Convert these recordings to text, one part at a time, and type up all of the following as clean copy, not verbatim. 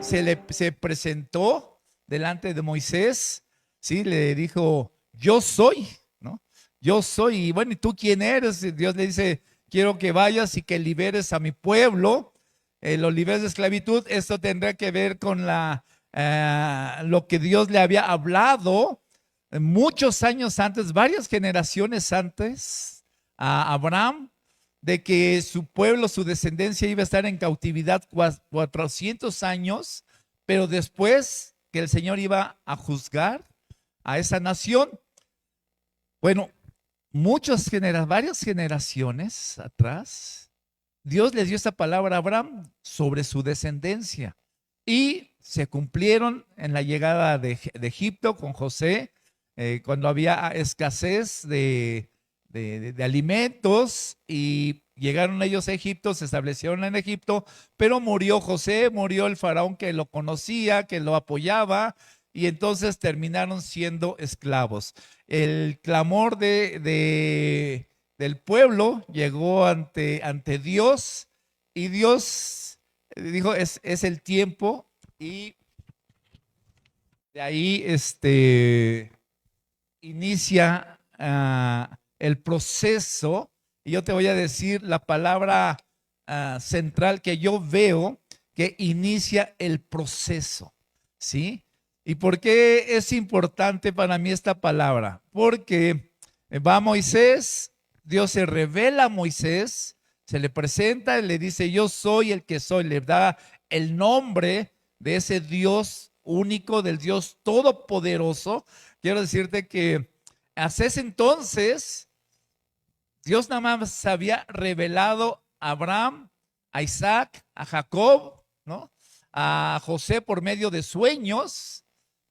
se presentó delante de Moisés, ¿sí? Le dijo, yo soy, ¿no? Yo soy, y bueno, ¿y tú quién eres? Y Dios le dice, quiero que vayas y que liberes a mi pueblo, los liberes de esclavitud. Esto tendrá que ver con lo que Dios le había hablado muchos años antes, varias generaciones antes, a Abraham, de que su pueblo, su descendencia iba a estar en cautividad 400 años, pero después que el Señor iba a juzgar a esa nación. Bueno, varias generaciones atrás, Dios le dio esta palabra a Abraham sobre su descendencia y se cumplieron en la llegada de Egipto con José, cuando había escasez de alimentos, y llegaron ellos a Egipto, se establecieron en Egipto, pero murió José, murió el faraón que lo conocía, que lo apoyaba, y entonces terminaron siendo esclavos. El clamor del pueblo llegó ante Dios, y Dios dijo, es el tiempo, y de ahí inicia el proceso. Y yo te voy a decir la palabra central que yo veo que inicia el proceso, ¿sí? ¿Y por qué es importante para mí esta palabra? Porque va Moisés, Dios se revela a Moisés, se le presenta y le dice, yo soy el que soy, le da el nombre de ese Dios único, del Dios todopoderoso. Quiero decirte que hasta ese entonces Dios nada más se había revelado a Abraham, a Isaac, a Jacob, ¿no? A José por medio de sueños,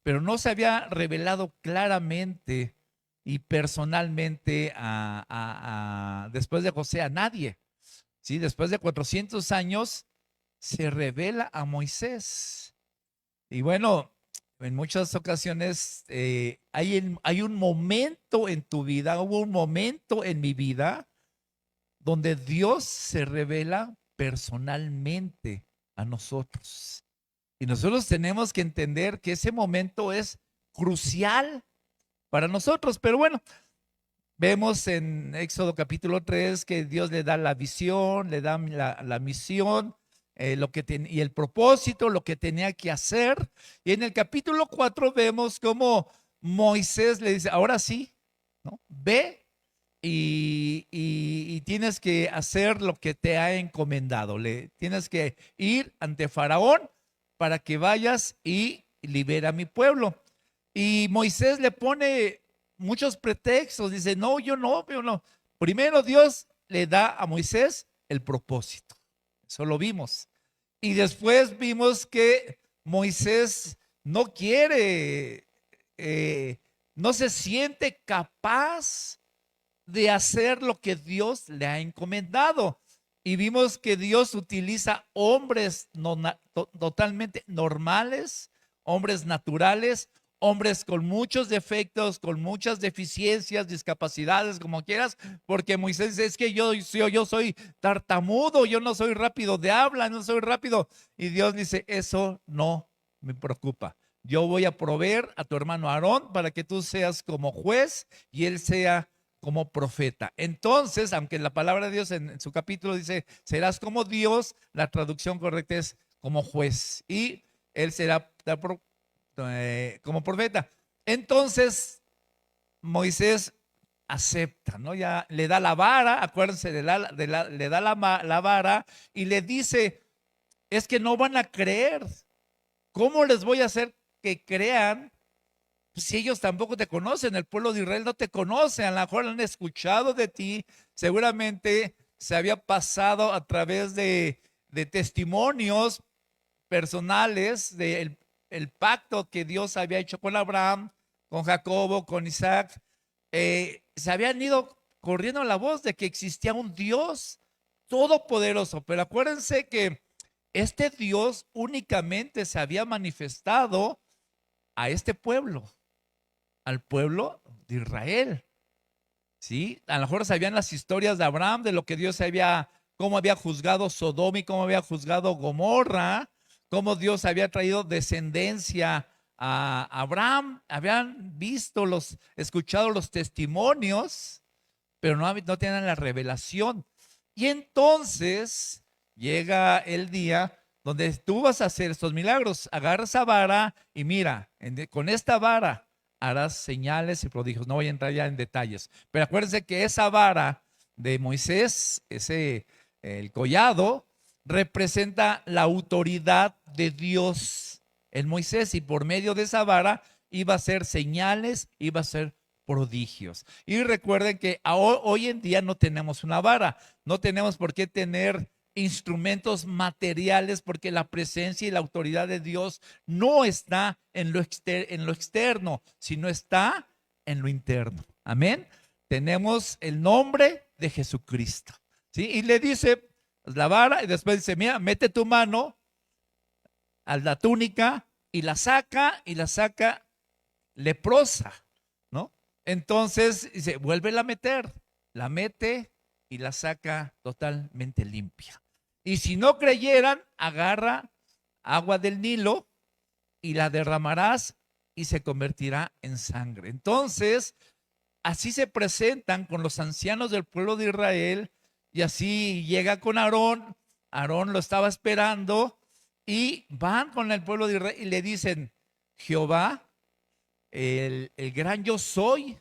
pero no se había revelado claramente y personalmente después de José a nadie. ¿Sí? Después de 400 años se revela a Moisés. Y bueno, en muchas ocasiones hay un momento en tu vida, hubo un momento en mi vida donde Dios se revela personalmente a nosotros. Y nosotros tenemos que entender que ese momento es crucial para nosotros. Pero bueno, vemos en Éxodo capítulo 3 que Dios le da la visión, le da la misión, y el propósito, lo que tenía que hacer. Y en el capítulo 4 vemos cómo Moisés le dice, ahora sí, ¿no? Ve y tienes que hacer lo que te ha encomendado. Tienes que ir ante Faraón para que vayas y libera a mi pueblo. Y Moisés le pone muchos pretextos, dice, no, yo no, pero no. Primero Dios le da a Moisés el propósito, eso lo vimos. Y después vimos que Moisés no quiere, no se siente capaz de hacer lo que Dios le ha encomendado. Y vimos que Dios utiliza hombres totalmente normales, hombres naturales, hombres con muchos defectos, con muchas deficiencias, discapacidades, como quieras, porque Moisés dice, es que yo soy tartamudo, yo no soy rápido de habla, no soy rápido. Y Dios dice, eso no me preocupa. Yo voy a proveer a tu hermano Aarón para que tú seas como juez y él sea como profeta. Entonces, aunque la palabra de Dios en su capítulo dice, serás como Dios, la traducción correcta es como juez, y él será como profeta. Entonces, Moisés acepta, ¿no? Ya le da la vara, acuérdense, le da la vara y le dice, es que no van a creer. ¿Cómo les voy a hacer que crean si ellos tampoco te conocen? El pueblo de Israel no te conoce, a lo mejor han escuchado de ti, seguramente se había pasado a través de testimonios personales del el pacto que Dios había hecho con Abraham, con Jacobo, con Isaac. Se habían ido corriendo la voz de que existía un Dios todopoderoso, pero acuérdense que este Dios únicamente se había manifestado a este pueblo, al pueblo de Israel. ¿Sí? A lo mejor sabían las historias de Abraham, de lo que Dios había, cómo había juzgado Sodoma y cómo había juzgado Gomorra, cómo Dios había traído descendencia a Abraham, habían escuchado los testimonios, pero no tenían la revelación. Y entonces llega el día donde tú vas a hacer estos milagros. Agarra esa vara y mira, con esta vara harás señales y prodigios. No voy a entrar ya en detalles, pero acuérdense que esa vara de Moisés, el collado, representa la autoridad de Dios en Moisés, y por medio de esa vara iba a ser señales, iba a ser prodigios. Y recuerden que hoy en día no tenemos una vara, no tenemos por qué tener instrumentos materiales, porque la presencia y la autoridad de Dios no está en lo externo, sino está en lo interno. Amén. Tenemos el nombre de Jesucristo, ¿sí? Y le dice la vara, y después dice, mira, mete tu mano a la túnica y la saca leprosa, ¿no? Entonces dice, vuélvela a meter, la mete y la saca totalmente limpia. Y si no creyeran, agarra agua del Nilo y la derramarás y se convertirá en sangre. Entonces, así se presentan con los ancianos del pueblo de Israel, y así llega con Aarón. Aarón lo estaba esperando y van con el pueblo de Israel y le dicen, Jehová, el gran yo soy,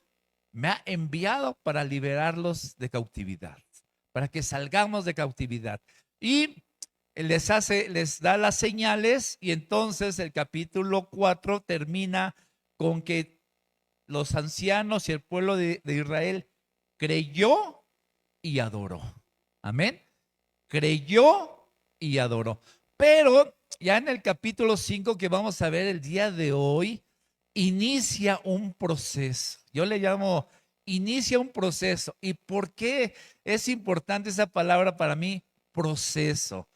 me ha enviado para liberarlos de cautividad, para que salgamos de cautividad. Y les da las señales, y entonces el capítulo 4 termina con que los ancianos y el pueblo de Israel creyó y adoró. Amén. Creyó y adoró. Pero ya en el capítulo 5 que vamos a ver el día de hoy, inicia un proceso. Yo le llamo inicia un proceso. ¿Y por qué es importante esa palabra para mí? Proceso.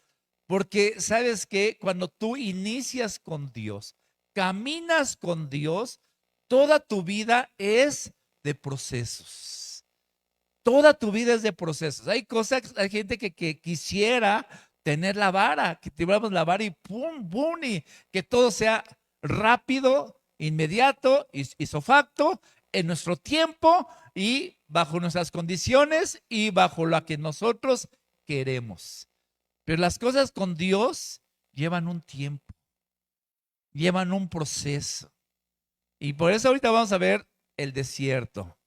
Porque sabes que cuando tú inicias con Dios, caminas con Dios, toda tu vida es de procesos. Toda tu vida es de procesos. Hay gente que quisiera tener la vara, que tuviéramos la vara y pum, pum, y que todo sea rápido, inmediato, isofacto, en nuestro tiempo y bajo nuestras condiciones y bajo lo que nosotros queremos. Pero las cosas con Dios llevan un tiempo, llevan un proceso. Y por eso ahorita vamos a ver el desierto,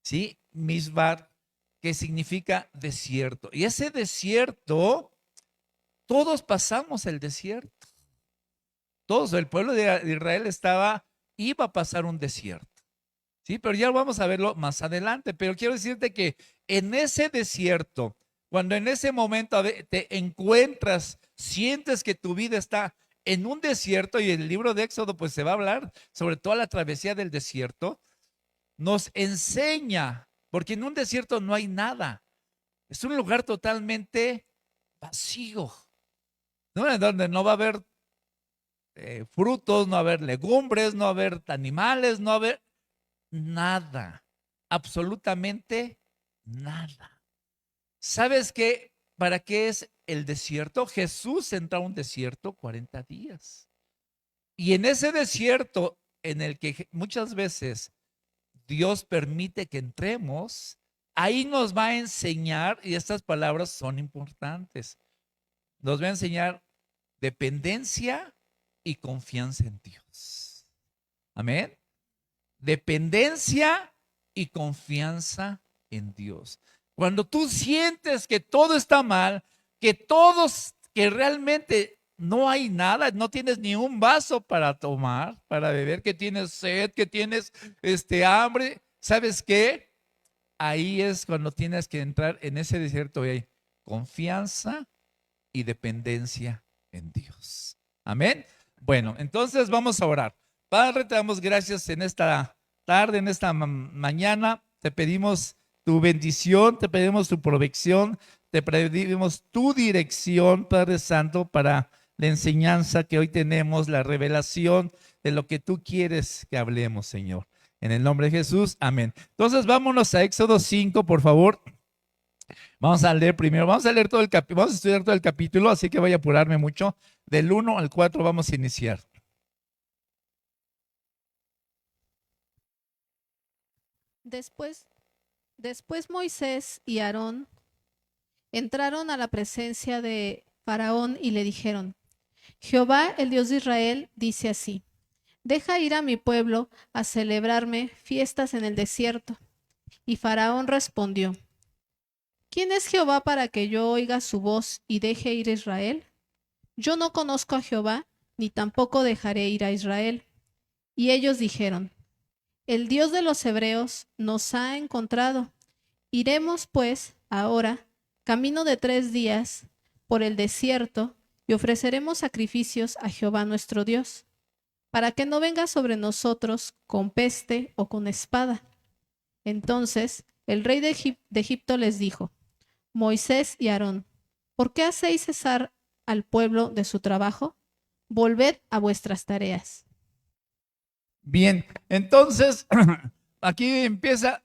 ¿sí? Misbar, que significa desierto. Y ese desierto, todos pasamos el desierto. Todos, el pueblo de Israel iba a pasar un desierto, ¿sí? Pero ya vamos a verlo más adelante. Pero quiero decirte que en ese desierto, cuando en ese momento te encuentras, sientes que tu vida está en un desierto, y el libro de Éxodo pues se va a hablar sobre toda la travesía del desierto, nos enseña, porque en un desierto no hay nada, es un lugar totalmente vacío, ¿no? En donde no va a haber frutos, no va a haber legumbres, no va a haber animales, no va a haber nada, absolutamente nada. ¿Sabes qué? ¿Para qué es el desierto? Jesús entró a un desierto 40 días. Y en ese desierto en el que muchas veces Dios permite que entremos, ahí nos va a enseñar, y estas palabras son importantes, nos va a enseñar dependencia y confianza en Dios. Amén. Dependencia y confianza en Dios. Cuando tú sientes que todo está mal, que realmente no hay nada, no tienes ni un vaso para tomar, para beber, que tienes sed, que tienes hambre, ¿sabes qué? Ahí es cuando tienes que entrar en ese desierto y hay confianza y dependencia en Dios. Amén. Bueno, entonces vamos a orar. Padre, te damos gracias en esta tarde, en esta mañana. Te pedimos tu bendición, te pedimos tu provección, te pedimos tu dirección, Padre Santo, para la enseñanza que hoy tenemos, la revelación de lo que tú quieres que hablemos, Señor. En el nombre de Jesús, amén. Entonces vámonos a Éxodo 5, por favor. Vamos a leer primero, vamos a leer todo el capítulo, vamos a estudiar todo el capítulo, así que voy a apurarme mucho. Del 1 al 4 vamos a iniciar. Después Moisés y Aarón entraron a la presencia de Faraón y le dijeron: Jehová, el Dios de Israel, dice así: Deja ir a mi pueblo a celebrarme fiestas en el desierto. Y Faraón respondió: ¿Quién es Jehová para que yo oiga su voz y deje ir a Israel? Yo no conozco a Jehová, ni tampoco dejaré ir a Israel. Y ellos dijeron: El Dios de los hebreos nos ha encontrado. Iremos, pues, ahora, camino de 3 días, por el desierto, y ofreceremos sacrificios a Jehová nuestro Dios, para que no venga sobre nosotros con peste o con espada. Entonces el rey de Egipto les dijo: Moisés y Aarón, ¿por qué hacéis cesar al pueblo de su trabajo? Volved a vuestras tareas. Bien, entonces aquí empieza.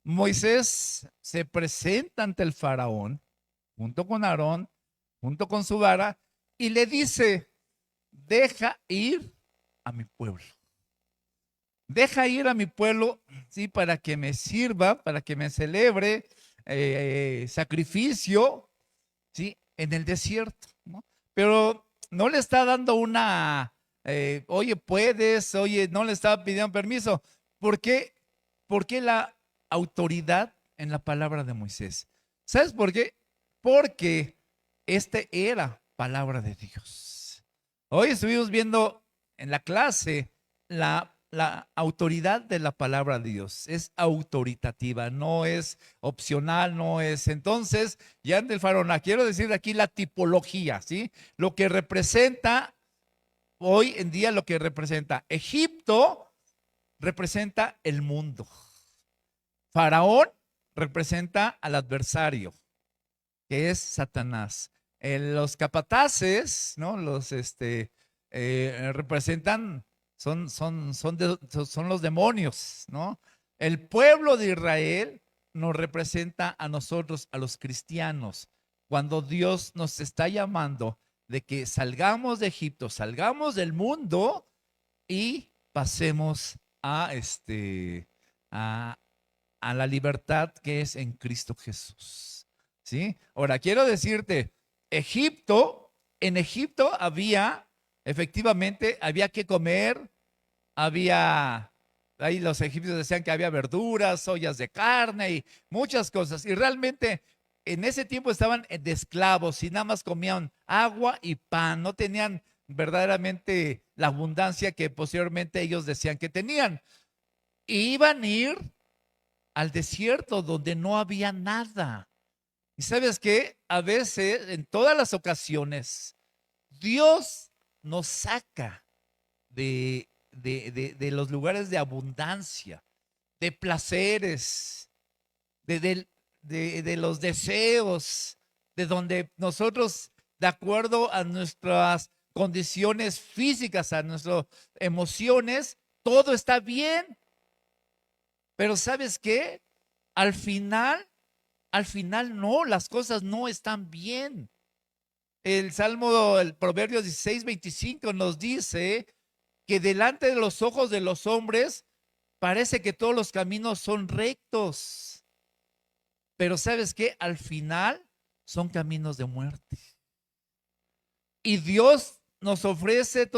Moisés se presenta ante el faraón, junto con Aarón, junto con su vara, y le dice: deja ir a mi pueblo. Deja ir a mi pueblo, sí, para que me sirva, para que me celebre sacrificio, sí, en el desierto, ¿no? Pero no le está dando oye, puedes, oye, no le está pidiendo permiso. ¿Por qué? ¿Por qué la autoridad en la palabra de Moisés? ¿Sabes por qué? Porque este era palabra de Dios. Hoy estuvimos viendo en la clase la autoridad de la palabra de Dios. Es autoritativa, no es opcional, no es. Entonces, ya ante el faraón, quiero decir aquí la tipología, ¿sí? Lo que representa hoy en día, lo que representa Egipto, representa el mundo. Faraón representa al adversario, que es Satanás. Los capataces, ¿no? Representan, son los demonios, ¿no? El pueblo de Israel nos representa a nosotros, a los cristianos, cuando Dios nos está llamando de que salgamos de Egipto, salgamos del mundo y pasemos a, a la libertad que es en Cristo Jesús. ¿Sí? Ahora, quiero decirte, en Egipto efectivamente, había que comer, ahí los egipcios decían que había verduras, ollas de carne y muchas cosas. Y realmente en ese tiempo estaban de esclavos y nada más comían agua y pan, no tenían verdaderamente la abundancia que posteriormente ellos decían que tenían. Y iban a ir al desierto donde no había nada. Y sabes qué, a veces, en todas las ocasiones, Dios nos saca de los lugares de abundancia, de placeres, de los deseos, de donde nosotros, de acuerdo a nuestras condiciones físicas, a nuestras emociones, todo está bien. Pero ¿sabes qué? Al final, al final no, las cosas no están bien. El Proverbio 16:25 nos dice que delante de los ojos de los hombres parece que todos los caminos son rectos. Pero ¿sabes qué? Al final son caminos de muerte. Y Dios nos ofrece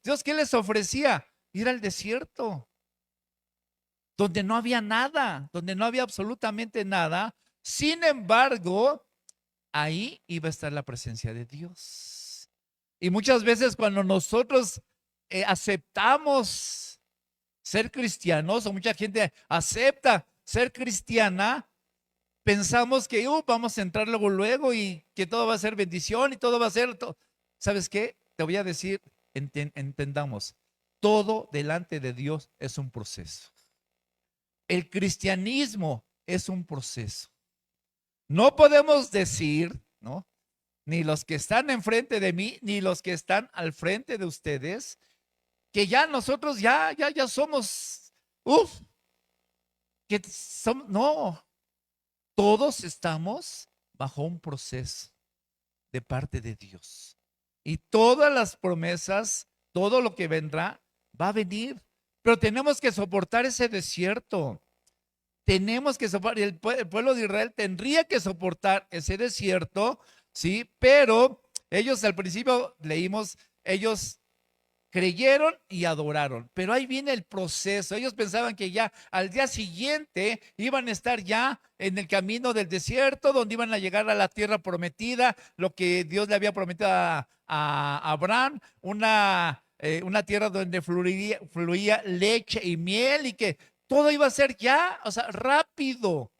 Dios, ¿qué les ofrecía? Ir al desierto, donde no había nada, donde no había absolutamente nada. Sin embargo, ahí iba a estar la presencia de Dios. Y muchas veces cuando nosotros aceptamos ser cristianos, o mucha gente acepta ser cristiana, pensamos que vamos a entrar luego y que todo va a ser bendición y todo va a ser. ¿Sabes qué? Te voy a decir, entendamos, todo delante de Dios es un proceso. El cristianismo es un proceso. No podemos decir, ¿no? Ni los que están enfrente de mí, ni los que están al frente de ustedes, que ya nosotros ya somos, no, todos estamos bajo un proceso de parte de Dios. Y todas las promesas, todo lo que vendrá, va a venir. Pero tenemos que soportar ese desierto. Tenemos que soportar, el pueblo de Israel tendría que soportar ese desierto, ¿sí? Pero ellos al principio leímos, ellos creyeron y adoraron, pero ahí viene el proceso. Ellos pensaban que ya al día siguiente iban a estar ya en el camino del desierto, donde iban a llegar a la tierra prometida, lo que Dios le había prometido a Abraham, una tierra donde fluía leche y miel y que todo iba a ser ya, o sea, rápido.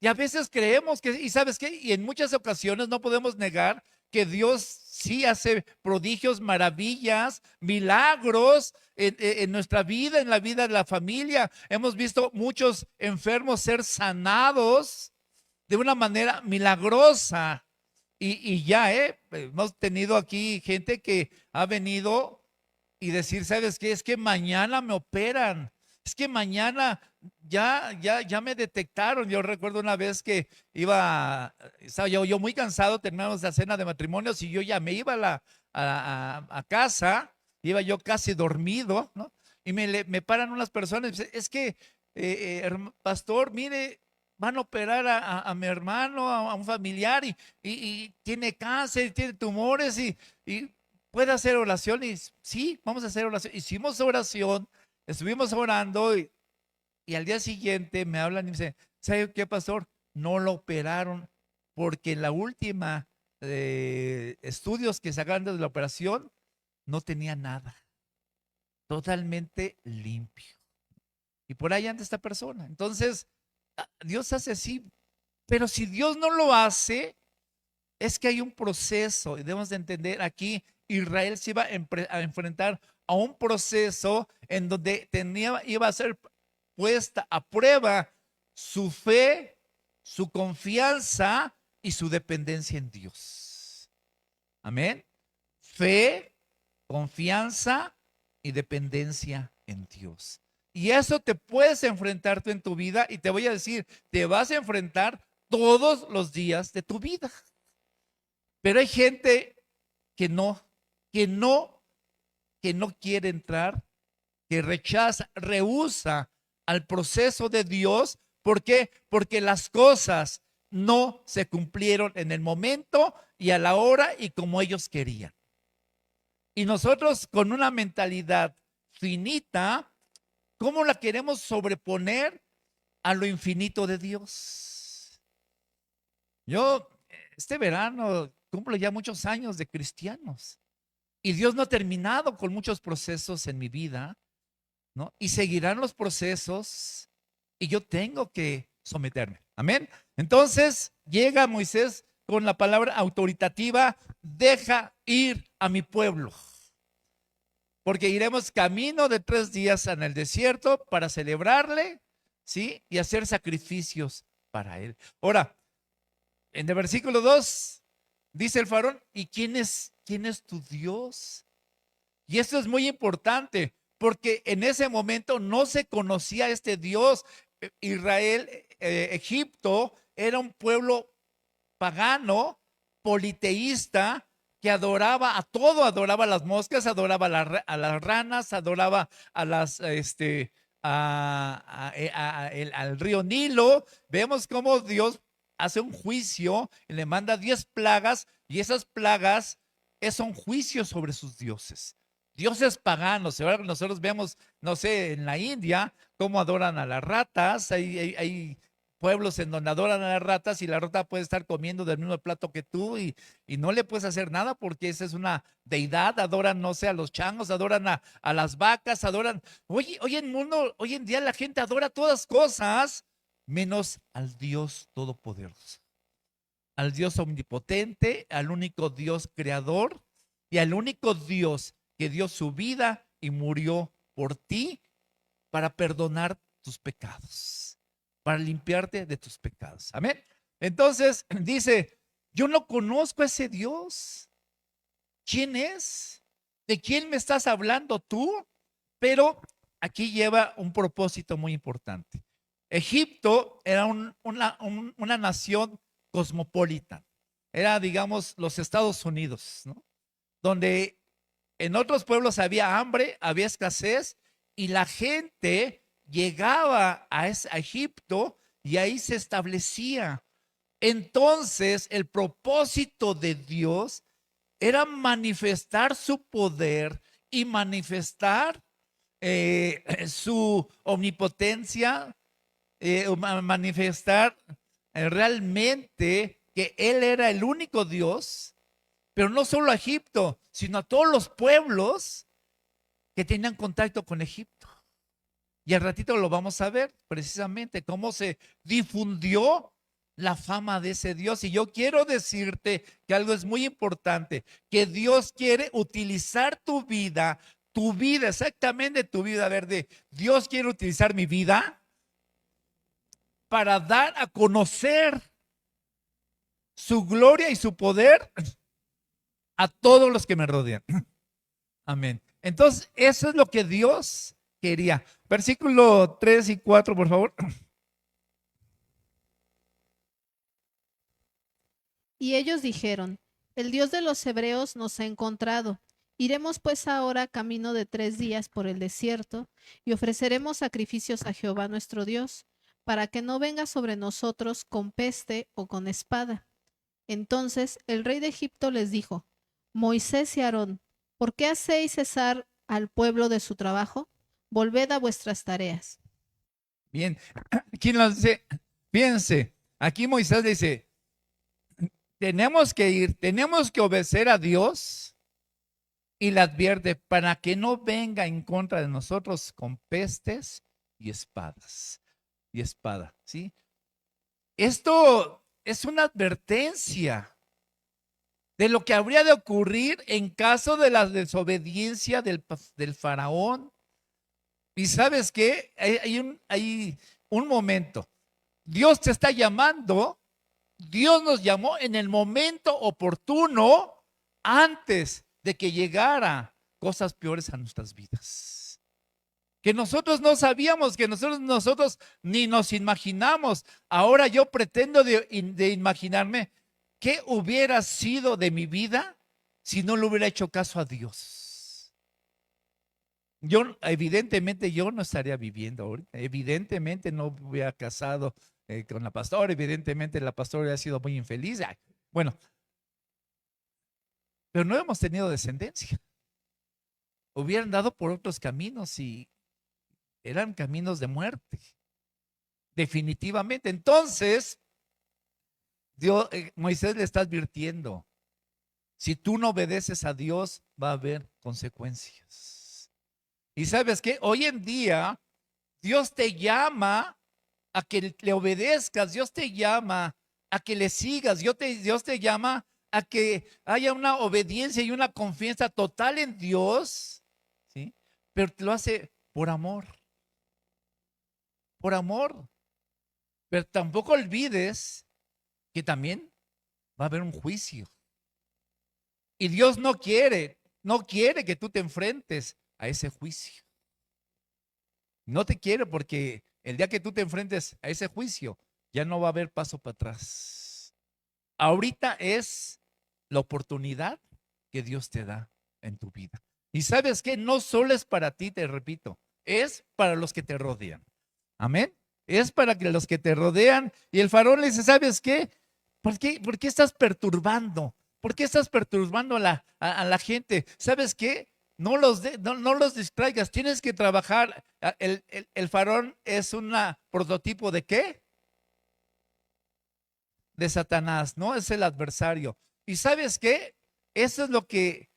Y a veces creemos que, y sabes qué, y en muchas ocasiones no podemos negar que Dios sí hace prodigios, maravillas, milagros en nuestra vida, en la vida de la familia. Hemos visto muchos enfermos ser sanados de una manera milagrosa. Y ya, hemos tenido aquí gente que ha venido y decir, ¿sabes qué? Es que mañana me operan. Es que mañana ya me detectaron. Yo recuerdo una vez que estaba yo muy cansado, terminamos la cena de matrimonios y yo ya me iba a casa, iba yo casi dormido, ¿no? Y me paran unas personas, y dicen, es que, pastor, mire, van a operar a mi hermano, a un familiar, y tiene cáncer, y tiene tumores, y puede hacer oración. Y sí, vamos a hacer oración. Hicimos oración, estuvimos orando, y al día siguiente me hablan y me dicen, ¿sabe qué, pastor? No lo operaron porque en la última estudios que sacaron de la operación no tenía nada, totalmente limpio. Y por ahí anda esta persona. Entonces, Dios hace así, pero si Dios no lo hace, es que hay un proceso y debemos de entender aquí, Israel se iba a enfrentar a un proceso en donde iba a ser puesta a prueba su fe, su confianza y su dependencia en Dios. Amén. Fe, confianza y dependencia en Dios. Y eso te puedes enfrentar tú en tu vida, y te voy a decir, te vas a enfrentar todos los días de tu vida. Pero hay gente que no, que no, que no quiere entrar, que rechaza, rehúsa al proceso de Dios. ¿Por qué? Porque las cosas no se cumplieron en el momento y a la hora y como ellos querían. Y nosotros con una mentalidad finita, ¿cómo la queremos sobreponer a lo infinito de Dios? Yo este verano cumplo ya muchos años de cristianos y Dios no ha terminado con muchos procesos en mi vida, ¿no? Y seguirán los procesos y yo tengo que someterme. Amén. Entonces llega Moisés con la palabra autoritativa, deja ir a mi pueblo, porque iremos camino de 3 días en el desierto para celebrarle, ¿sí? Y hacer sacrificios para él. Ahora, en el versículo 2 dice el faraón, ¿y quién es tu Dios? Y esto es muy importante, porque en ese momento no se conocía este Dios. Israel, Egipto, era un pueblo pagano, politeísta, que adoraba a todo, adoraba a las moscas, adoraba a las ranas, adoraba a las, al río Nilo. Vemos cómo Dios hace un juicio y le manda 10 plagas, y esas plagas son juicios sobre sus dioses. Dioses paganos. Ahora nosotros vemos, no sé, en la India, cómo adoran a las ratas. Hay pueblos en donde adoran a las ratas, y la rata puede estar comiendo del mismo plato que tú, y no le puedes hacer nada porque esa es una deidad. Adoran, no sé, a los changos, adoran a las vacas, adoran. Hoy en día la gente adora todas cosas menos al Dios todopoderoso, al Dios omnipotente, al único Dios creador y al único Dios que dio su vida y murió por ti para perdonar tus pecados, para limpiarte de tus pecados. Amén. Entonces dice, yo no conozco a ese Dios. ¿Quién es? ¿De quién me estás hablando tú? Pero aquí lleva un propósito muy importante. Egipto era una nación cosmopolitan. Era, digamos, los Estados Unidos, ¿no? Donde en otros pueblos había hambre, había escasez y la gente llegaba a Egipto y ahí se establecía. Entonces, el propósito de Dios era manifestar su poder y manifestar su omnipotencia, manifestar realmente que Él era el único Dios, pero no solo a Egipto, sino a todos los pueblos que tenían contacto con Egipto. Y al ratito lo vamos a ver precisamente cómo se difundió la fama de ese Dios. Y yo quiero decirte que algo es muy importante, que Dios quiere utilizar tu vida, exactamente tu vida verde. Dios quiere utilizar mi vida para dar a conocer su gloria y su poder a todos los que me rodean. Amén. Entonces, eso es lo que Dios quería. Versículo 3 y 4, por favor. Y ellos dijeron, el Dios de los hebreos nos ha encontrado. Iremos pues ahora camino de 3 días por el desierto y ofreceremos sacrificios a Jehová nuestro Dios, para que no venga sobre nosotros con peste o con espada. Entonces el rey de Egipto les dijo, Moisés y Aarón, ¿por qué hacéis cesar al pueblo de su trabajo? Volved a vuestras tareas. Bien, ¿quién lo dice? Fíjense, aquí Moisés dice, tenemos que ir, tenemos que obedecer a Dios y le advierte para que no venga en contra de nosotros con pestes y espadas. Y espada, ¿sí? Esto es una advertencia de lo que habría de ocurrir en caso de la desobediencia del faraón. Y sabes qué, hay un momento. Dios te está llamando, Dios nos llamó en el momento oportuno antes de que llegara cosas peores a nuestras vidas. Que nosotros no sabíamos, que nosotros ni nos imaginamos. Ahora yo pretendo de imaginarme qué hubiera sido de mi vida si no le hubiera hecho caso a Dios. Yo, evidentemente, yo no estaría viviendo ahorita. Evidentemente no hubiera casado con la pastora. Evidentemente la pastora ha sido muy infeliz. Bueno, pero no hemos tenido descendencia. Hubieran dado por otros caminos y eran caminos de muerte. Definitivamente. Entonces, Moisés le está advirtiendo, si tú no obedeces a Dios, va a haber consecuencias. Y sabes qué, hoy en día, Dios te llama a que le obedezcas, Dios te llama a que le sigas, Dios te llama a que haya una obediencia y una confianza total en Dios, ¿sí? Pero te lo hace por amor, por amor. Pero tampoco olvides que también va a haber un juicio. Y Dios no quiere que tú te enfrentes a ese juicio. No te quiere porque el día que tú te enfrentes a ese juicio, ya no va a haber paso para atrás. Ahorita es la oportunidad que Dios te da en tu vida. Y sabes que no solo es para ti, te repito, es para los que te rodean. Amén. Es para que los que te rodean. Y el faraón le dice, ¿sabes qué? ¿Por qué estás perturbando? ¿Por qué estás perturbando a la gente? ¿Sabes qué? No los distraigas, tienes que trabajar. El faraón es un prototipo de ¿qué? De Satanás, ¿no? Es el adversario. ¿Y sabes qué? Eso es lo que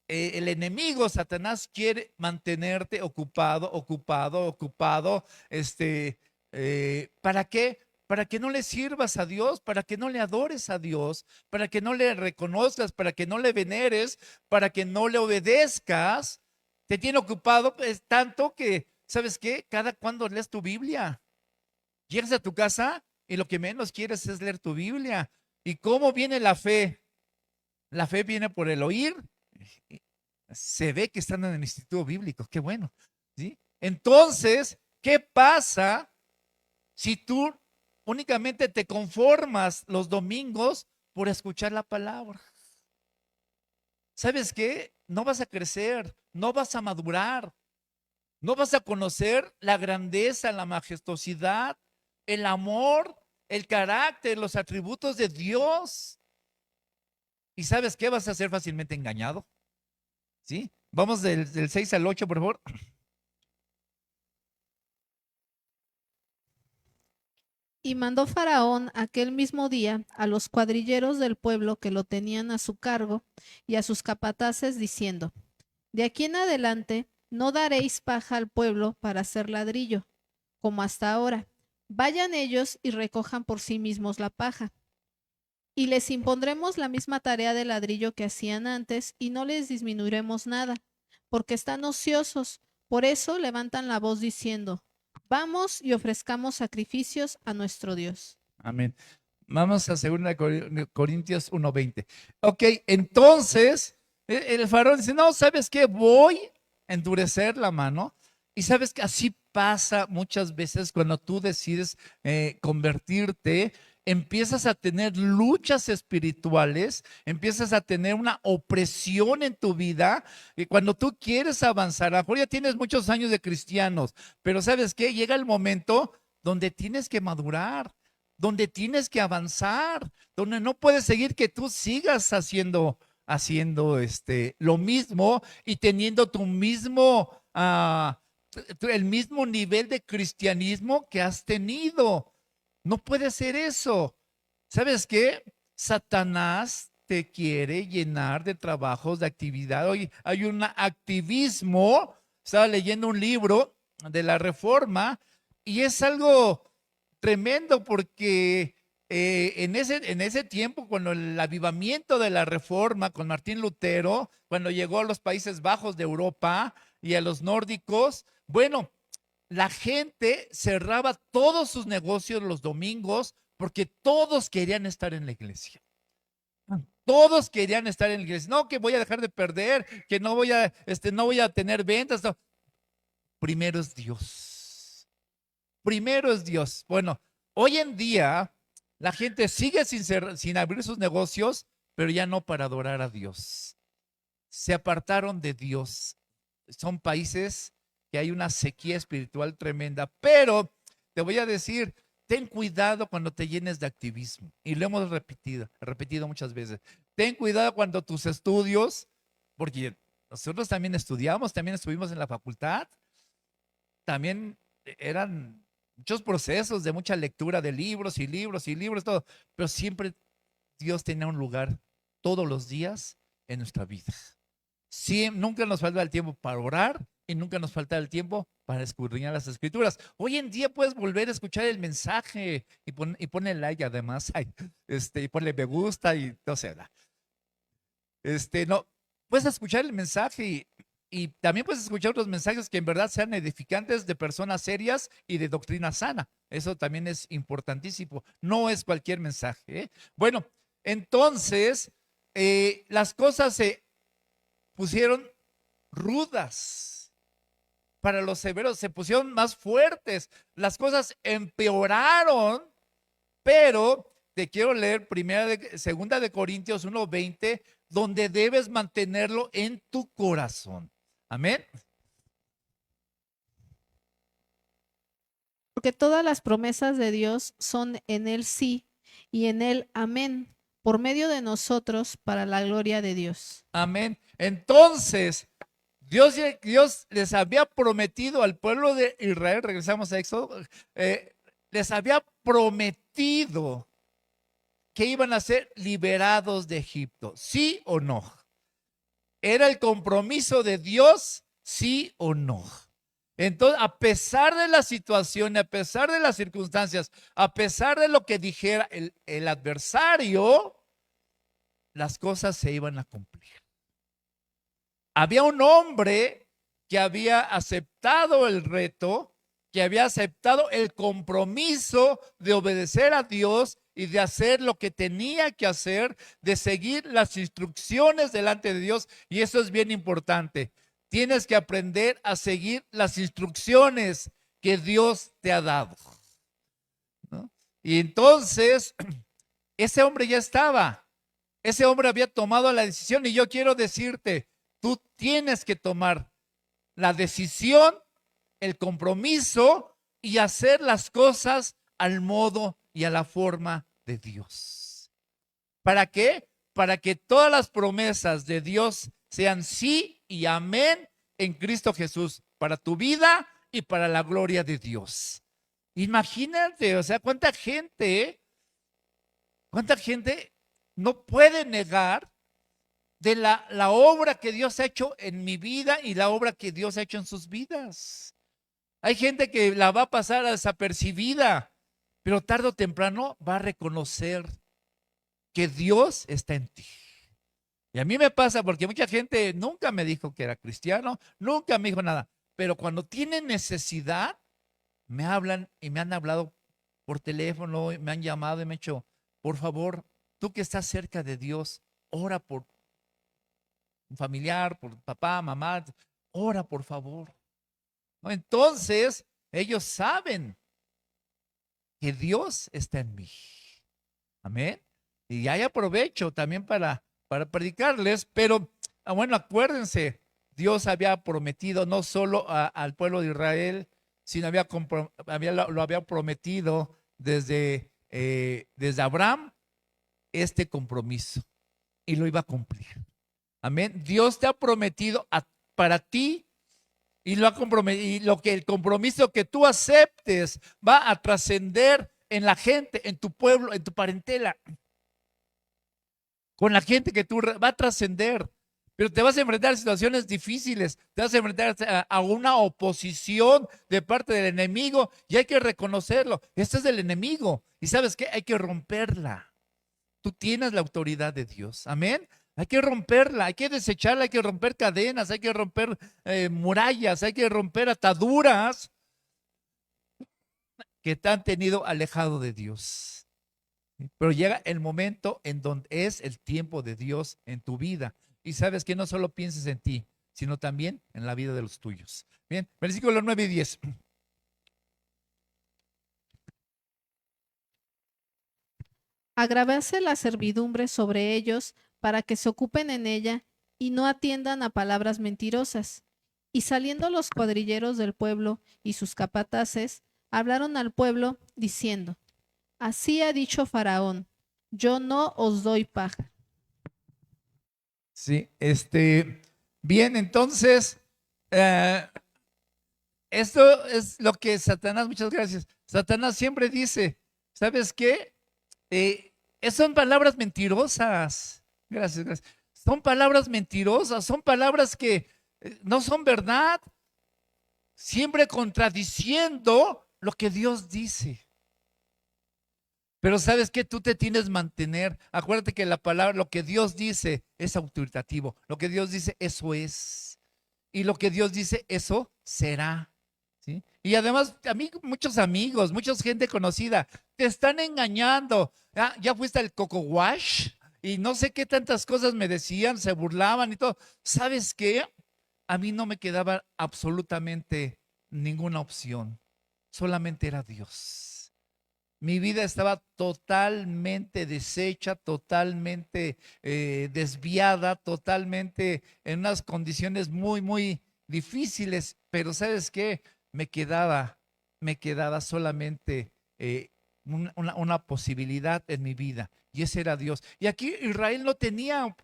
el enemigo, Satanás, quiere mantenerte ocupado. ¿Para qué? Para que no le sirvas a Dios, para que no le adores a Dios, para que no le reconozcas, para que no le veneres, para que no le obedezcas. Te tiene ocupado pues, tanto que, ¿sabes qué? Cada cuando lees tu Biblia, llegas a tu casa y lo que menos quieres es leer tu Biblia. ¿Y cómo viene la fe? La fe viene por el oír. Se ve que están en el instituto bíblico, qué bueno, ¿sí? Entonces, ¿qué pasa si tú únicamente te conformas los domingos por escuchar la palabra. ¿Sabes qué? No vas a crecer, no vas a madurar, no vas a conocer la grandeza, la majestuosidad, el amor, el carácter, los atributos de Dios. ¿Y sabes qué? Vas a ser fácilmente engañado. ¿Sí? Vamos del 6 al 8, por favor. Y mandó Faraón aquel mismo día a los cuadrilleros del pueblo que lo tenían a su cargo y a sus capataces, diciendo: De aquí en adelante no daréis paja al pueblo para hacer ladrillo, como hasta ahora. Vayan ellos y recojan por sí mismos la paja. Y les impondremos la misma tarea de ladrillo que hacían antes, y no les disminuiremos nada, porque están ociosos. Por eso levantan la voz diciendo: Vamos y ofrezcamos sacrificios a nuestro Dios. Amén. Vamos a 2 Corintios 1:20. Ok, entonces el faraón dice, no, ¿sabes qué? Voy a endurecer la mano. Y sabes que así pasa muchas veces cuando tú decides convertirte, empiezas a tener luchas espirituales, empiezas a tener una opresión en tu vida. Y cuando tú quieres avanzar, a lo mejor ya tienes muchos años de cristianos, pero ¿sabes qué? Llega el momento donde tienes que madurar, donde tienes que avanzar, donde no puedes seguir que tú sigas haciendo lo mismo y teniendo tu mismo, el mismo nivel de cristianismo que has tenido. No puede ser eso. ¿Sabes qué? Satanás te quiere llenar de trabajos, de actividad. Hoy hay un activismo. Estaba leyendo un libro de la Reforma y es algo tremendo porque en ese tiempo, cuando el avivamiento de la Reforma con Martín Lutero, cuando llegó a los Países Bajos de Europa y a los nórdicos, bueno, la gente cerraba todos sus negocios los domingos porque todos querían estar en la iglesia. Todos querían estar en la iglesia. No, que voy a dejar de perder, que no voy a tener ventas. No. Primero es Dios. Primero es Dios. Bueno, hoy en día la gente sigue sin abrir sus negocios, pero ya no para adorar a Dios. Se apartaron de Dios. Son países que hay una sequía espiritual tremenda, pero te voy a decir, ten cuidado cuando te llenes de activismo. Y lo hemos repetido muchas veces. Ten cuidado cuando tus estudios, porque nosotros también estudiamos, también estuvimos en la facultad, también eran muchos procesos de mucha lectura de libros y libros y libros, todo, pero siempre Dios tenía un lugar todos los días en nuestra vida. Sí, nunca nos falta el tiempo para orar y nunca nos falta el tiempo para escudriñar las escrituras. Hoy en día puedes volver a escuchar el mensaje y ponle like además, y ponle me gusta y no sé, no, puedes escuchar el mensaje y también puedes escuchar otros mensajes que en verdad sean edificantes de personas serias y de doctrina sana. Eso también es importantísimo. No es cualquier mensaje, ¿eh? Bueno, entonces las cosas se pusieron rudas para los severos, se pusieron más fuertes, las cosas empeoraron, pero te quiero leer segunda de Corintios 1:20, donde debes mantenerlo en tu corazón. Amén. Porque todas las promesas de Dios son en él sí y en él amén, por medio de nosotros para la gloria de Dios. Amén. Entonces, Dios les había prometido al pueblo de Israel, regresamos a Éxodo, les había prometido que iban a ser liberados de Egipto, ¿sí o no? ¿Era el compromiso de Dios, sí o no? Entonces, a pesar de la situación, a pesar de las circunstancias, a pesar de lo que dijera el adversario, las cosas se iban a cumplir. Había un hombre que había aceptado el reto, que había aceptado el compromiso de obedecer a Dios y de hacer lo que tenía que hacer, de seguir las instrucciones delante de Dios. Y eso es bien importante. Tienes que aprender a seguir las instrucciones que Dios te ha dado, ¿no? Y entonces, ese hombre ya estaba. Ese hombre había tomado la decisión y yo quiero decirte, tú tienes que tomar la decisión, el compromiso y hacer las cosas al modo y a la forma de Dios. ¿Para qué? Para que todas las promesas de Dios sean sí y amén en Cristo Jesús, para tu vida y para la gloria de Dios. Imagínate, o sea, cuánta gente no puede negar de la obra que Dios ha hecho en mi vida y la obra que Dios ha hecho en sus vidas. Hay gente que la va a pasar desapercibida, pero tarde o temprano va a reconocer que Dios está en ti. Y a mí me pasa porque mucha gente nunca me dijo que era cristiano, nunca me dijo nada, pero cuando tienen necesidad, me hablan y me han hablado por teléfono, me han llamado y me han dicho, por favor, tú que estás cerca de Dios, ora por un familiar, por papá, mamá, ora por favor. ¿No? Entonces, ellos saben que Dios está en mí. Amén. Y ahí aprovecho también para predicarles, pero bueno, acuérdense, Dios había prometido no solo al pueblo de Israel, sino lo había prometido desde Abraham este compromiso y lo iba a cumplir. Amén. Dios te ha prometido para ti y lo ha comprometido, y el compromiso que tú aceptes va a trascender en la gente, en tu pueblo, en tu parentela, con la gente que tú va a trascender. Pero te vas a enfrentar a situaciones difíciles, te vas a enfrentar a una oposición de parte del enemigo y hay que reconocerlo. Este es del enemigo y ¿sabes qué? Hay que romperla. Tú tienes la autoridad de Dios. Amén. Hay que romperla, hay que desecharla, hay que romper cadenas, hay que romper murallas, hay que romper ataduras que te han tenido alejado de Dios. Pero llega el momento en donde es el tiempo de Dios en tu vida. Y sabes que no solo pienses en ti, sino también en la vida de los tuyos. Bien, versículo 9 y 10. Agravase la servidumbre sobre ellos para que se ocupen en ella y no atiendan a palabras mentirosas. Y saliendo los cuadrilleros del pueblo y sus capataces, hablaron al pueblo diciendo, así ha dicho Faraón, yo no os doy paja. Sí, bien, entonces, eh, esto es lo que Satanás, muchas gracias. Satanás siempre dice, ¿sabes qué? Son palabras mentirosas. Gracias, gracias. Son palabras mentirosas, son palabras que no son verdad, siempre contradiciendo lo que Dios dice. Pero sabes que tú te tienes que mantener. Acuérdate que la palabra, lo que Dios dice es autoritativo. Lo que Dios dice, eso es. Y lo que Dios dice, eso será. ¿Sí? Y además, a mí, muchos amigos, mucha gente conocida, te están engañando. Ya fuiste al Coco Wash y no sé qué tantas cosas me decían, se burlaban y todo. ¿Sabes qué? A mí no me quedaba absolutamente ninguna opción. Solamente era Dios. Mi vida estaba totalmente deshecha, totalmente desviada, totalmente en unas condiciones muy, muy difíciles. Pero ¿sabes qué? Me quedaba solamente una posibilidad en mi vida y ese era Dios. Y aquí Israel no tenía,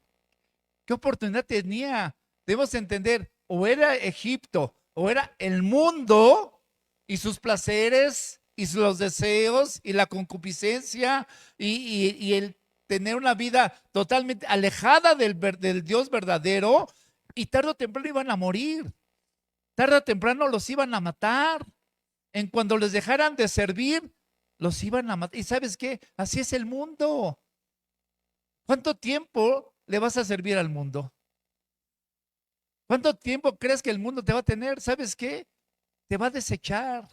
¿qué oportunidad tenía? Debemos entender, o era Egipto, o era el mundo y sus placeres y los deseos y la concupiscencia y el tener una vida totalmente alejada del Dios verdadero y tarde o temprano iban a morir, tarde o temprano los iban a matar, en cuando les dejaran de servir, los iban a matar. ¿Y sabes qué? Así es el mundo. ¿Cuánto tiempo le vas a servir al mundo? ¿Cuánto tiempo crees que el mundo te va a tener? ¿Sabes qué? Te va a desechar.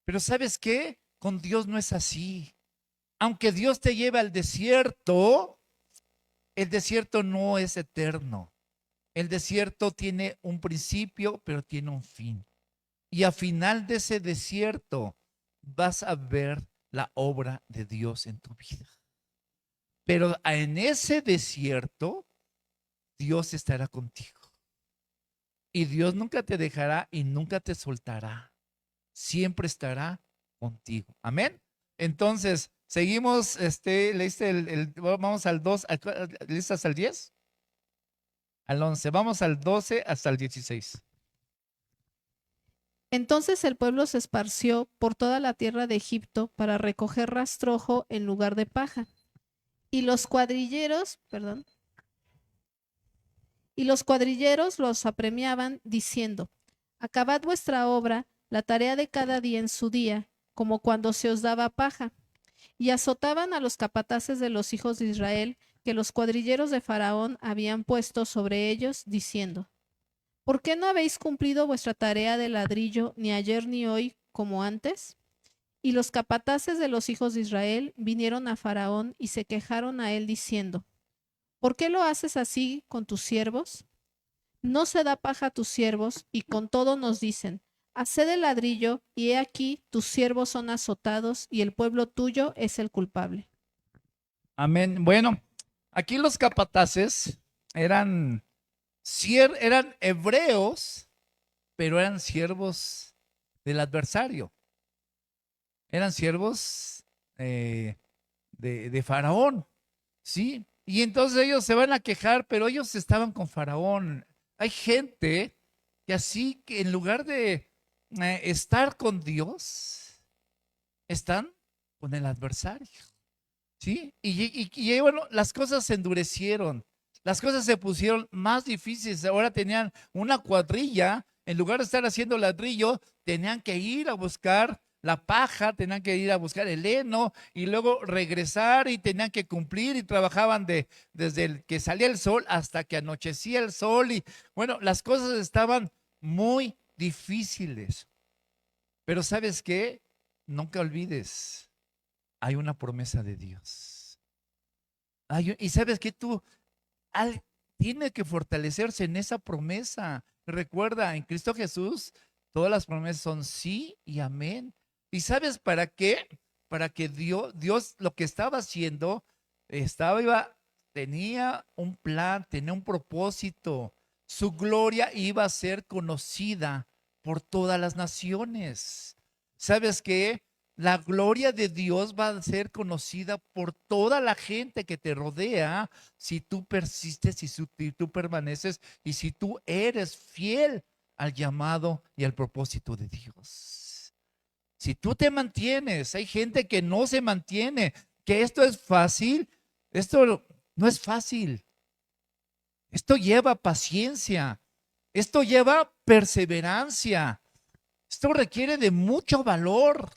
Pero ¿sabes qué? Con Dios no es así. Aunque Dios te lleve al desierto, el desierto no es eterno. El desierto tiene un principio, pero tiene un fin. Y al final de ese desierto vas a ver la obra de Dios en tu vida. Pero en ese desierto, Dios estará contigo. Y Dios nunca te dejará y nunca te soltará. Siempre estará contigo. Amén. Entonces, seguimos, leíste vamos al 2, ¿leíste hasta el 10? Al 11, vamos al 12 hasta el 16. Entonces el pueblo se esparció por toda la tierra de Egipto para recoger rastrojo en lugar de paja. Y los cuadrilleros, perdón, y los cuadrilleros los apremiaban diciendo: acabad vuestra obra, la tarea de cada día en su día, como cuando se os daba paja. Y azotaban a los capataces de los hijos de Israel, que los cuadrilleros de Faraón habían puesto sobre ellos, diciendo: ¿por qué no habéis cumplido vuestra tarea de ladrillo ni ayer ni hoy como antes? Y los capataces de los hijos de Israel vinieron a Faraón y se quejaron a él diciendo: ¿por qué lo haces así con tus siervos? No se da paja a tus siervos, y con todo nos dicen: haced el ladrillo, y he aquí tus siervos son azotados, y el pueblo tuyo es el culpable. Amén. Bueno, aquí los capataces eran, eran hebreos, pero eran siervos del adversario. Eran siervos de Faraón, ¿sí? Y entonces ellos se van a quejar, pero ellos estaban con Faraón. Hay gente que así, que en lugar de estar con Dios, están con el adversario, ¿sí? Y bueno, las cosas se endurecieron, las cosas se pusieron más difíciles. Ahora tenían una cuadrilla, en lugar de estar haciendo ladrillo, tenían que ir a buscar la paja, tenían que ir a buscar el heno y luego regresar y tenían que cumplir y trabajaban desde el que salía el sol hasta que anochecía el sol. Y bueno, las cosas estaban muy difíciles. Pero ¿sabes qué? Nunca olvides, hay una promesa de Dios. Y sabes que tiene que fortalecerse en esa promesa. Recuerda, en Cristo Jesús, todas las promesas son sí y amén. ¿Y sabes para qué? Para que Dios lo que estaba haciendo, tenía un plan, tenía un propósito. Su gloria iba a ser conocida por todas las naciones. ¿Sabes qué? La gloria de Dios va a ser conocida por toda la gente que te rodea si tú persistes y si tú permaneces y si tú eres fiel al llamado y al propósito de Dios. Si tú te mantienes, hay gente que no se mantiene, que esto es fácil, esto no es fácil. Esto lleva paciencia, esto lleva perseverancia, esto requiere de mucho valor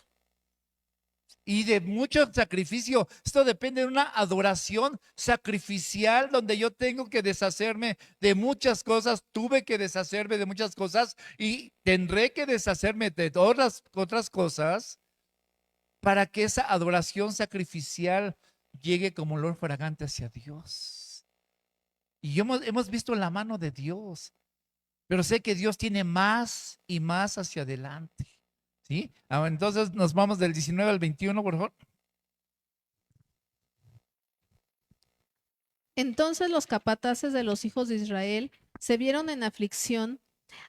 y de mucho sacrificio. Esto depende de una adoración sacrificial donde yo tengo que deshacerme de muchas cosas, tuve que deshacerme de muchas cosas y tendré que deshacerme de otras cosas para que esa adoración sacrificial llegue como olor fragante hacia Dios. Y hemos visto la mano de Dios, pero sé que Dios tiene más y más hacia adelante. ¿Sí? Entonces nos vamos del 19 al 21, por favor. Entonces los capataces de los hijos de Israel se vieron en aflicción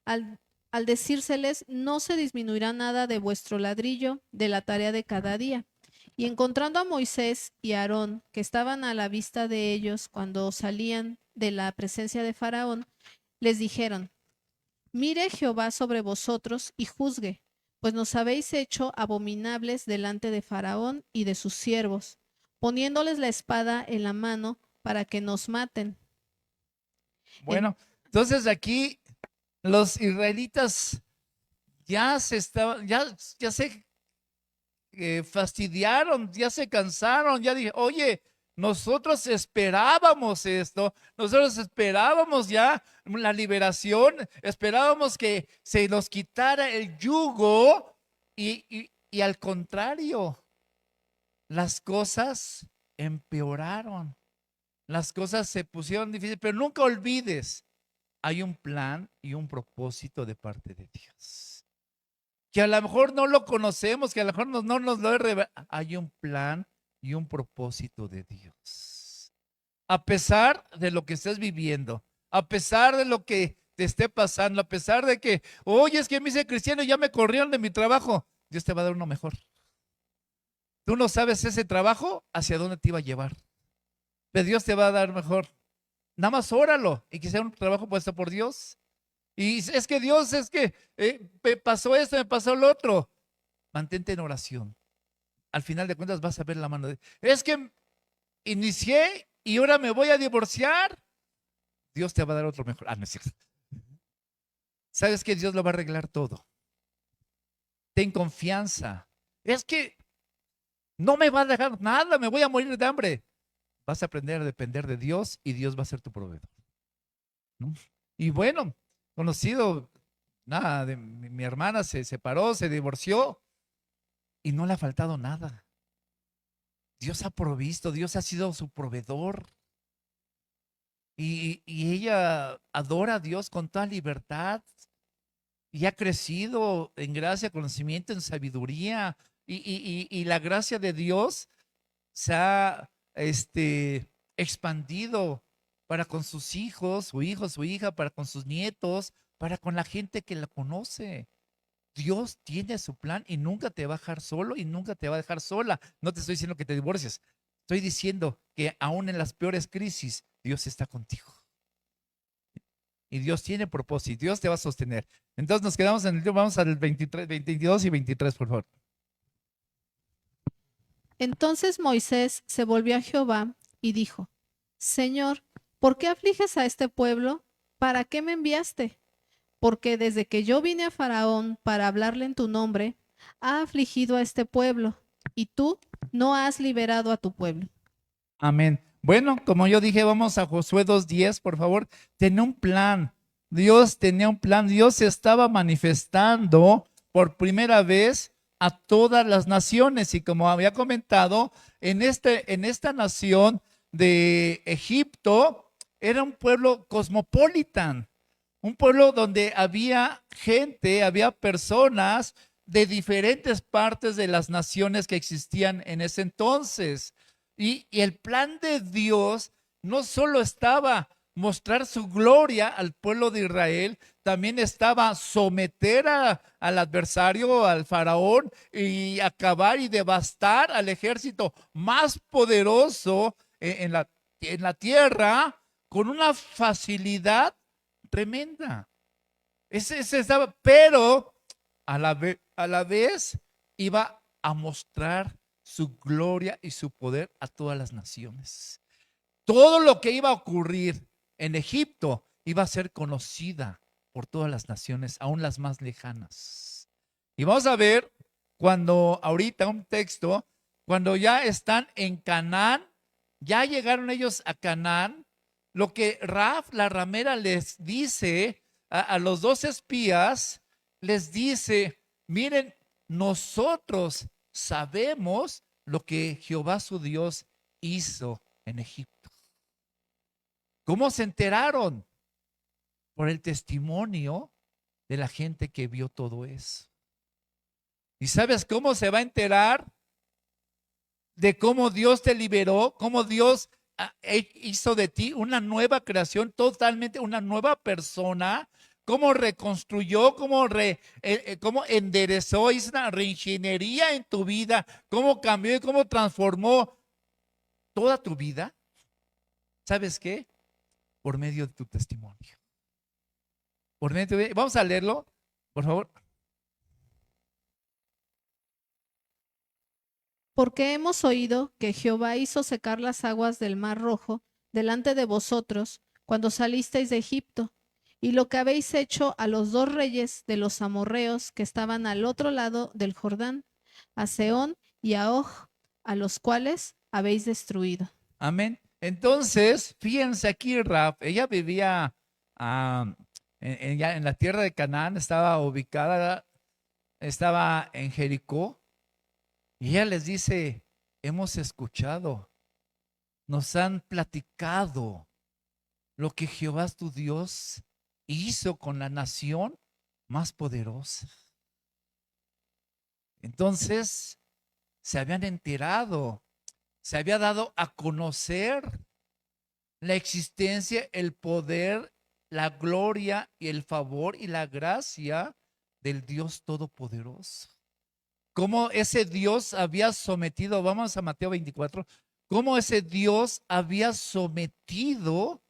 al decírseles: no se disminuirá nada de vuestro ladrillo de la tarea de cada día. Y encontrando a Moisés y a Aarón, que estaban a la vista de ellos cuando salían de la presencia de Faraón, les dijeron: mire Jehová sobre vosotros y juzgue, pues nos habéis hecho abominables delante de Faraón y de sus siervos, poniéndoles la espada en la mano para que nos maten. En- Bueno, entonces aquí los israelitas ya se fastidiaron, ya se cansaron, ya dije, oye, nosotros esperábamos esto, nosotros esperábamos ya la liberación, esperábamos que se nos quitara el yugo y al contrario, las cosas empeoraron, las cosas se pusieron difíciles, pero nunca olvides, hay un plan y un propósito de parte de Dios. que a lo mejor no lo conocemos, que a lo mejor no nos lo he revelado. Hay un plan y un propósito de Dios. A pesar de lo que estés viviendo, a pesar de lo que te esté pasando, a pesar de que, oye, es que me hice cristiano y ya me corrieron de mi trabajo, Dios te va a dar uno mejor. Tú no sabes ese trabajo hacia dónde te iba a llevar, pero Dios te va a dar mejor. Nada más óralo y que sea un trabajo puesto por Dios. Y es que Dios, es que me pasó esto, me pasó lo otro. Mantente en oración. Al final de cuentas vas a ver la mano de... Es que inicié y ahora me voy a divorciar. Dios te va a dar otro mejor. Ah, no es cierto. Sabes que Dios lo va a arreglar todo. Ten confianza. Es que no me va a dejar nada, me voy a morir de hambre. Vas a aprender a depender de Dios y Dios va a ser tu proveedor, ¿no? Y bueno, conocido, nada, mi hermana se separó, se divorció y no le ha faltado nada. Dios ha provisto, Dios ha sido su proveedor. Y ella adora a Dios con toda libertad y ha crecido en gracia, conocimiento, en sabiduría. Y la gracia de Dios se ha expandido para con sus hijos, su hijo, su hija, para con sus nietos, para con la gente que la conoce. Dios tiene su plan y nunca te va a dejar solo y nunca te va a dejar sola. No te estoy diciendo que te divorcies. Estoy diciendo que aún en las peores crisis, Dios está contigo. Y Dios tiene propósito, Dios te va a sostener. Entonces nos quedamos en el libro, vamos al 23, 22 y 23, por favor. Entonces Moisés se volvió a Jehová y dijo, Señor, ¿por qué afliges a este pueblo? ¿Para qué me enviaste? Porque desde que yo vine a Faraón para hablarle en tu nombre, ha afligido a este pueblo, y tú no has liberado a tu pueblo. Amén. Bueno, como yo dije, vamos a Josué 2:10, por favor. Tenía un plan. Dios tenía un plan. Dios se estaba manifestando por primera vez a todas las naciones. Y como había comentado, en esta nación de Egipto era un pueblo cosmopolitan, un pueblo donde había gente, había personas de diferentes partes de las naciones que existían en ese entonces. Y el plan de Dios no solo estaba mostrar su gloria al pueblo de Israel, también estaba someter al adversario, al faraón, y acabar y devastar al ejército más poderoso en la tierra con una facilidad tremenda. Ese estaba, pero a la vez iba a mostrar su gloria y su poder a todas las naciones. Todo lo que iba a ocurrir en Egipto iba a ser conocida por todas las naciones, aún las más lejanas. Y vamos a ver cuando ahorita un texto, cuando ya están en Canaán, ya llegaron ellos a Canaán, lo que Raf, la ramera, les dice a los dos espías, les dice, miren, nosotros sabemos lo que Jehová su Dios hizo en Egipto. ¿Cómo se enteraron? Por el testimonio de la gente que vio todo eso. ¿Y sabes cómo se va a enterar de cómo Dios te liberó, cómo Dios hizo de ti una nueva creación, totalmente una nueva persona? Cómo reconstruyó, cómo enderezó, hizo una reingeniería en tu vida, cómo cambió y cómo transformó toda tu vida. ¿Sabes qué? Por medio de tu testimonio. Vamos a leerlo, por favor. Porque hemos oído que Jehová hizo secar las aguas del mar Rojo delante de vosotros cuando salisteis de Egipto, y lo que habéis hecho a los dos reyes de los amorreos que estaban al otro lado del Jordán, a Sehón y a Og, a los cuales habéis destruido. Amén. Entonces, fíjense aquí, Raf, ella vivía ya en la tierra de Canaán, estaba ubicada, estaba en Jericó, y ella les dice, hemos escuchado, nos han platicado lo que Jehová tu Dios hizo con la nación más poderosa. Entonces, se habían enterado, se había dado a conocer la existencia, el poder, la gloria y el favor y la gracia del Dios Todopoderoso. Cómo ese Dios había sometido, vamos a Mateo 24, cómo ese Dios había sometido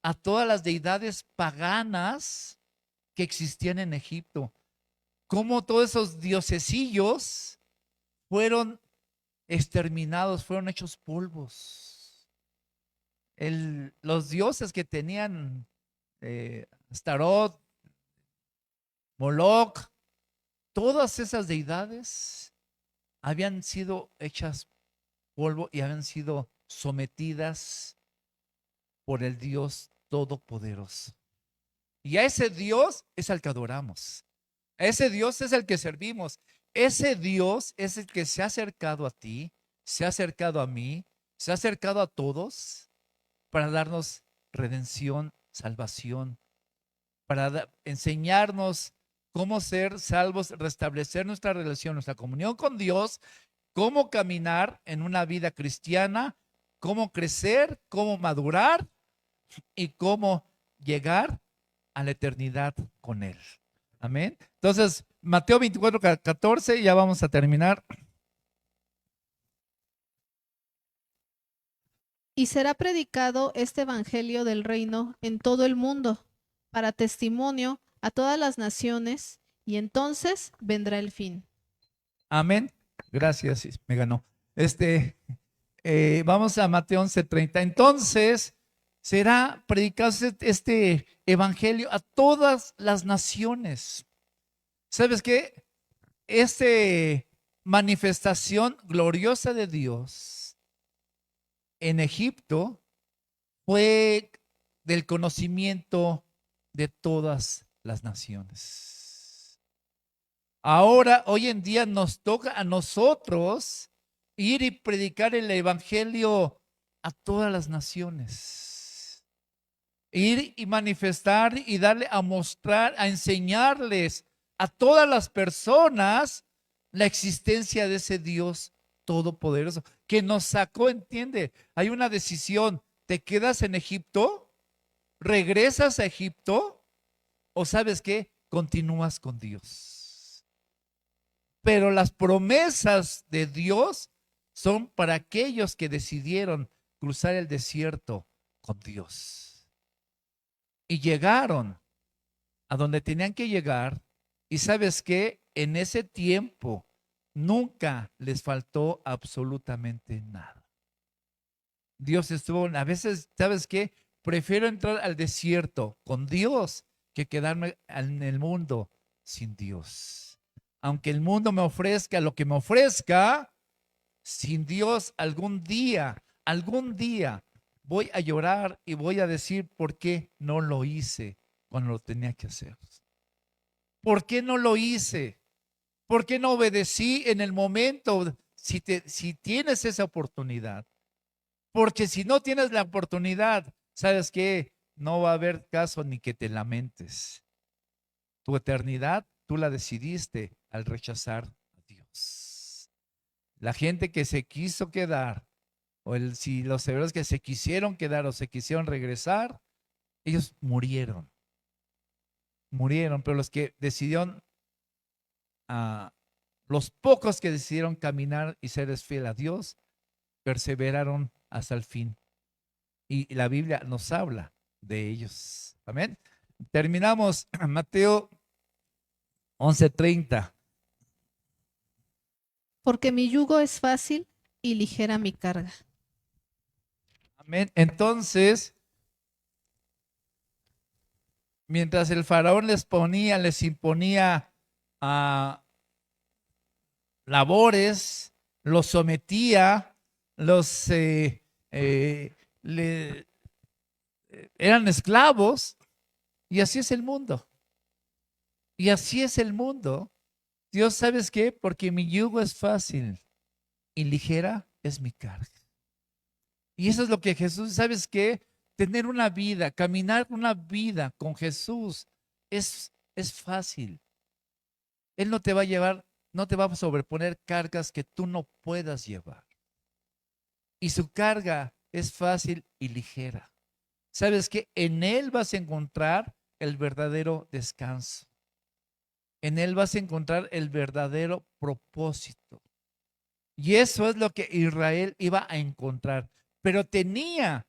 a todas las deidades paganas que existían en Egipto. Cómo todos esos diosesillos fueron exterminados, fueron hechos polvos. Los dioses que tenían Starot, Moloch, todas esas deidades habían sido hechas polvo y habían sido sometidas por el Dios Todopoderoso. Y a ese Dios es al que adoramos. A ese Dios es el que servimos. Ese Dios es el que se ha acercado a ti, se ha acercado a mí, se ha acercado a todos para darnos redención, salvación, para enseñarnos cómo ser salvos, restablecer nuestra relación, nuestra comunión con Dios, cómo caminar en una vida cristiana, cómo crecer, cómo madurar y cómo llegar a la eternidad con Él. Amén. Entonces, Mateo 24, 14, ya vamos a terminar. Y será predicado este evangelio del reino en todo el mundo, para testimonio a todas las naciones, y entonces vendrá el fin. Amén. Gracias, me ganó. Vamos a Mateo 11:30. Entonces será predicado este evangelio a todas las naciones. ¿Sabes qué? Esta manifestación gloriosa de Dios en Egipto fue del conocimiento de todas las naciones. Ahora, hoy en día nos toca a nosotros ir y predicar el evangelio a todas las naciones. Ir y manifestar y darle a mostrar, a enseñarles a todas las personas la existencia de ese Dios todopoderoso que nos sacó, entiende. Hay una decisión, ¿te quedas en Egipto? ¿Regresas a Egipto? ¿O sabes qué? Continúas con Dios. Pero las promesas de Dios son para aquellos que decidieron cruzar el desierto con Dios. Y llegaron a donde tenían que llegar. Y sabes qué, en ese tiempo nunca les faltó absolutamente nada. Dios estuvo, a veces, ¿sabes qué? Prefiero entrar al desierto con Dios que quedarme en el mundo sin Dios. Aunque el mundo me ofrezca lo que me ofrezca, sin Dios algún día voy a llorar y voy a decir por qué no lo hice cuando lo tenía que hacer. ¿Por qué no lo hice? ¿Por qué no obedecí en el momento? Si tienes esa oportunidad. Porque si no tienes la oportunidad, ¿sabes qué? No va a haber caso ni que te lamentes. Tu eternidad, tú la decidiste al rechazar a Dios. La gente que se quiso quedar, si los hebreos que se quisieron quedar o se quisieron regresar, ellos murieron. Murieron, pero los que decidieron, los pocos que decidieron caminar y ser fiel a Dios, perseveraron hasta el fin. Y la Biblia nos habla de ellos. Amén. Terminamos Mateo 11:30. Porque mi yugo es fácil y ligera mi carga. Amén. Entonces, mientras el faraón les imponía a labores, los sometía, eran esclavos, y así es el mundo. Y así es el mundo. Dios, ¿sabes qué? Porque mi yugo es fácil y ligera es mi carga. Y eso es lo que Jesús, ¿sabes qué? Tener una vida, caminar una vida con Jesús es fácil. Él no te va a llevar no te va a sobreponer cargas que tú no puedas llevar. Y su carga es fácil y ligera. ¿Sabes qué? En Él vas a encontrar el verdadero descanso. En Él vas a encontrar el verdadero propósito. Y eso es lo que Israel iba a encontrar. Pero tenía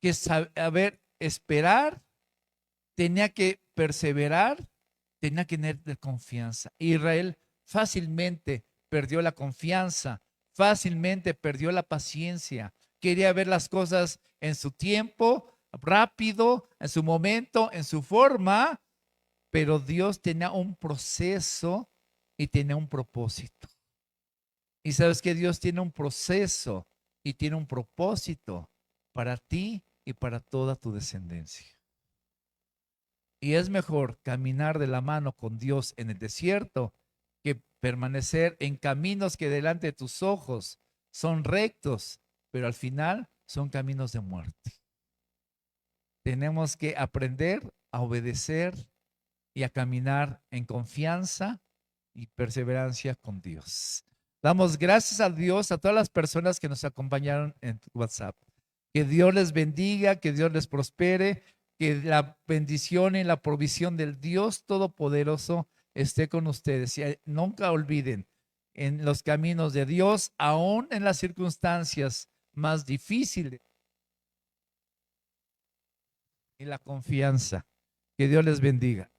que saber esperar, tenía que perseverar, tenía que tener confianza. Israel fácilmente perdió la confianza, fácilmente perdió la paciencia. Quería ver las cosas en su tiempo, rápido, en su momento, en su forma, pero Dios tenía un proceso y tenía un propósito. Y sabes que Dios tiene un proceso y tiene un propósito para ti y para toda tu descendencia. Y es mejor caminar de la mano con Dios en el desierto que permanecer en caminos que delante de tus ojos son rectos, pero al final son caminos de muerte. Tenemos que aprender a obedecer y a caminar en confianza y perseverancia con Dios. Damos gracias a Dios a todas las personas que nos acompañaron en WhatsApp. Que Dios les bendiga, que Dios les prospere, que la bendición y la provisión del Dios Todopoderoso esté con ustedes. Y nunca olviden, en los caminos de Dios, aún en las circunstancias más difíciles, y la confianza. Que Dios les bendiga.